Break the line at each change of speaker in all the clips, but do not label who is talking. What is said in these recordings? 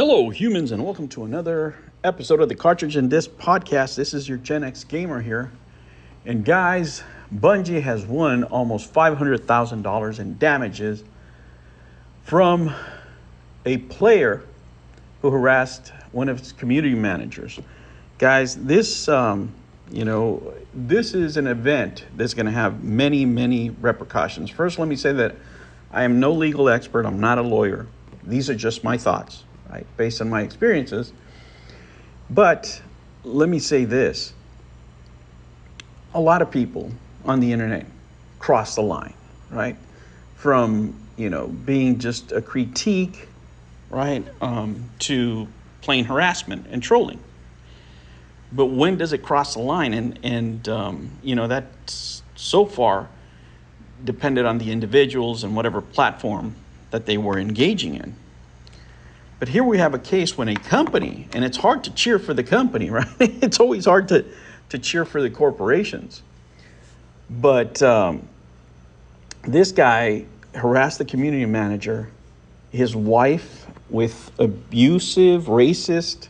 Hello, humans, and welcome to another episode of the Cartridge and Disc Podcast. This is your Gen X Gamer here. And guys, Bungie has won almost $500,000 in damages from a player who harassed one of its community managers. Guys, this is an event that's going to have many, many repercussions. First, let me say that I am no legal expert. I'm not a lawyer. These are just my thoughts, right, based on my experiences. But let me say this. A lot of people on the internet cross the line, right? From, being just a critique, right, to plain harassment and trolling. But when does it cross the line? And that's so far depended on the individuals and whatever platform that they were engaging in. But here we have a case when a company, and it's hard to cheer for the company, right? It's always hard to cheer for the corporations. But this guy harassed the community manager, his wife, with abusive, racist,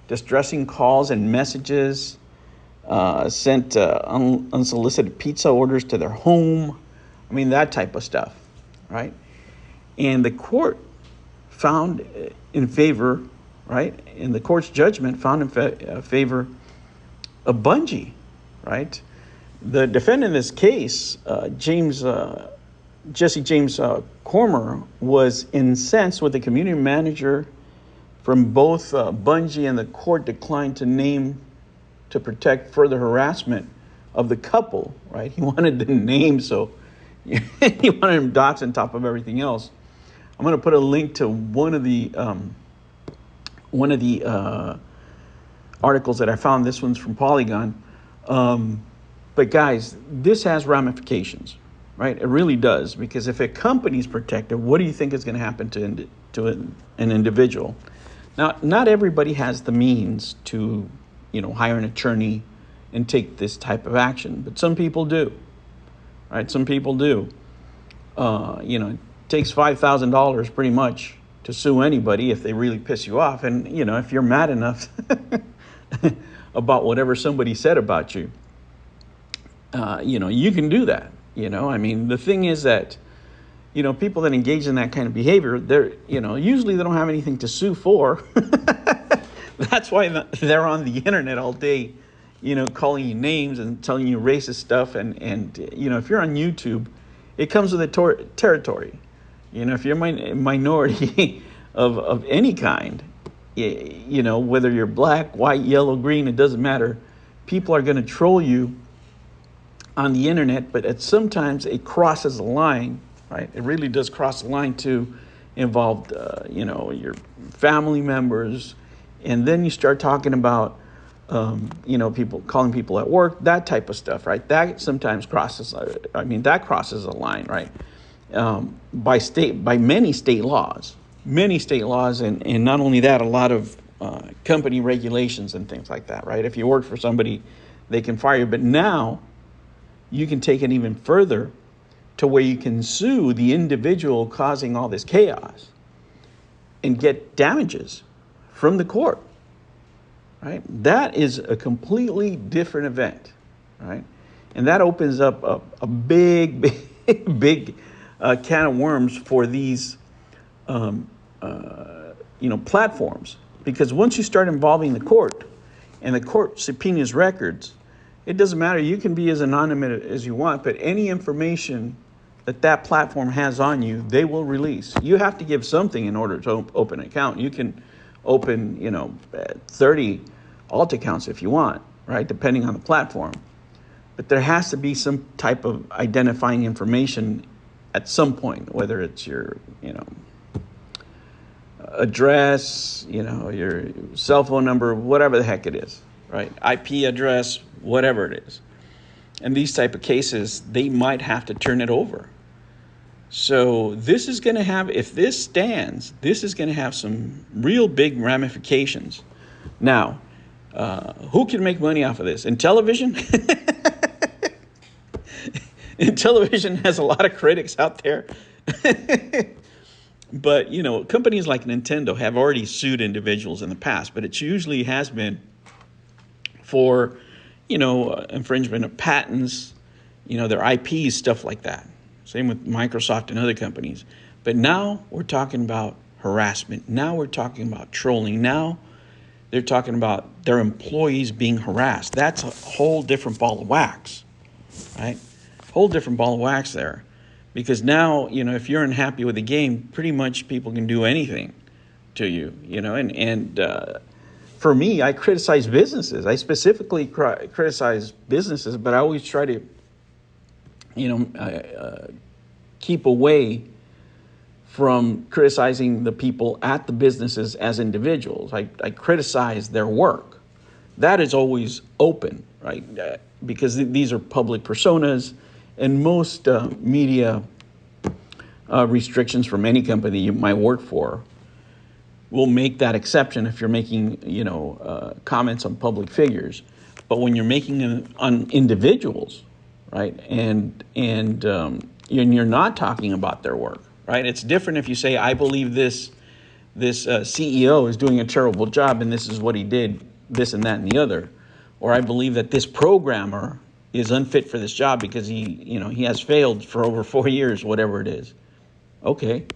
distressing calls and messages, sent unsolicited pizza orders to their home. I mean, that type of stuff, right? And the court found in favor, right? In the court's judgment, found in favor of Bungie, right? The defendant in this case, Jesse James Cormer, was incensed with the community manager from both Bungie, and the court declined to name to protect further harassment of the couple, right? He wanted the name, so he wanted him dots on top of everything else. I'm going to put a link to one of the articles that I found. This one's from Polygon. But guys, this has ramifications, right? It really does, because if a company's protected, what do you think is going to happen to an individual? Now, not everybody has the means to, hire an attorney and take this type of action, but some people do, right? Some people do. It takes $5,000 pretty much to sue anybody if they really piss you off. And, if you're mad enough about whatever somebody said about you, you can do that. The thing is that, people that engage in that kind of behavior, they're, usually they don't have anything to sue for. That's why they're on the internet all day, calling you names and telling you racist stuff. And if you're on YouTube, it comes with a territory. If you're a minority of any kind, whether you're black, white, yellow, green, it doesn't matter. People are going to troll you on the internet, but sometimes it crosses a line, right? It really does cross the line to involve, your family members. And then you start talking about, people calling people at work, that type of stuff, right? That sometimes crosses a line, right? By many state laws, and not only that, a lot of company regulations and things like that, right? If you work for somebody, they can fire you. But now you can take it even further to where you can sue the individual causing all this chaos and get damages from the court, right? That is a completely different event, right? And that opens up a big can of worms for these, platforms. Because once you start involving the court and the court subpoenas records, it doesn't matter. You can be as anonymous as you want, but any information that platform has on you, they will release. You have to give something in order to open an account. You can open, 30 alt accounts if you want, right? Depending on the platform. But there has to be some type of identifying information at some point, whether it's your, address, your cell phone number, whatever the heck it is, right? IP address, whatever it is. And these type of cases, they might have to turn it over. So this is going to have, if this stands, this is going to have some real big ramifications. Now, who can make money off of this? In television? And television has a lot of critics out there. But, companies like Nintendo have already sued individuals in the past, but it usually has been for, infringement of patents, their IPs, stuff like that. Same with Microsoft and other companies. But now we're talking about harassment. Now we're talking about trolling. Now they're talking about their employees being harassed. That's a whole different ball of wax, right? Whole different ball of wax there. Because now, if you're unhappy with the game, pretty much people can do anything to you, and for me, I criticize businesses. I specifically criticize businesses, but I always try to, keep away from criticizing the people at the businesses as individuals. I criticize their work. That is always open, right? Because these are public personas, and most media restrictions from any company you might work for will make that exception if you're making, comments on public figures. But when you're making them on individuals, right, and you're not talking about their work, right? It's different if you say, I believe this CEO is doing a terrible job and this is what he did, this and that and the other. Or I believe that this programmer is unfit for this job because he has failed for over 4 years, whatever it is. Okay.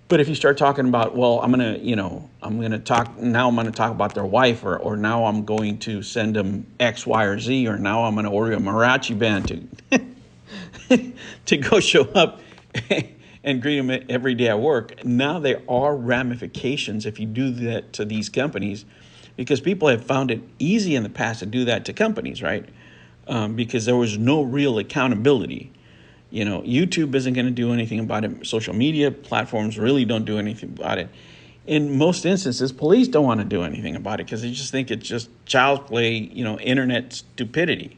But if you start talking about, well, I'm going to talk about their wife, or now I'm going to send them X, Y, or Z, or now I'm going to order a mariachi band to go show up and greet them every day at work. Now there are ramifications if you do that to these companies, because people have found it easy in the past to do that to companies, right? Because there was no real accountability. YouTube isn't going to do anything about it. Social media platforms really don't do anything about it. In most instances, police don't want to do anything about it because they just think it's just child play, internet stupidity,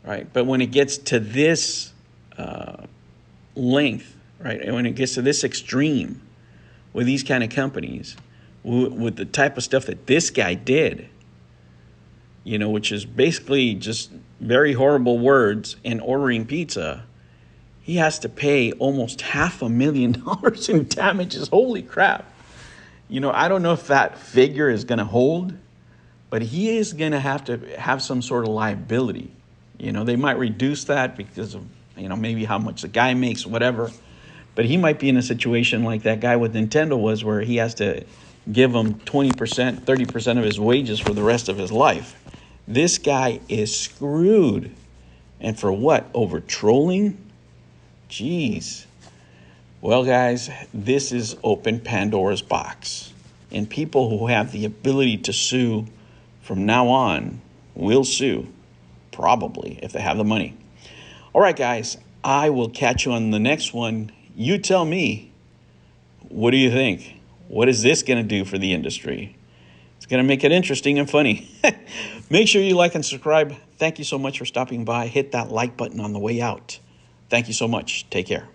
right? But when it gets to this length, right, and when it gets to this extreme with these kind of companies, with the type of stuff that this guy did, which is basically just very horrible words and ordering pizza, he has to pay almost $500,000 in damages. Holy crap. I don't know if that figure is going to hold, but he is going to have some sort of liability. They might reduce that because of, maybe how much the guy makes, whatever. But he might be in a situation like that guy with Nintendo was, where he has to give him 20%, 30% of his wages for the rest of his life. This guy is screwed. And for what? Over trolling? Jeez. Well, guys, this is open Pandora's box. And people who have the ability to sue from now on will sue, probably, if they have the money. All right, guys, I will catch you on the next one. You tell me, what do you think? What is this going to do for the industry? It's going to make it interesting and funny. Make sure you like and subscribe. Thank you so much for stopping by. Hit that like button on the way out. Thank you so much. Take care.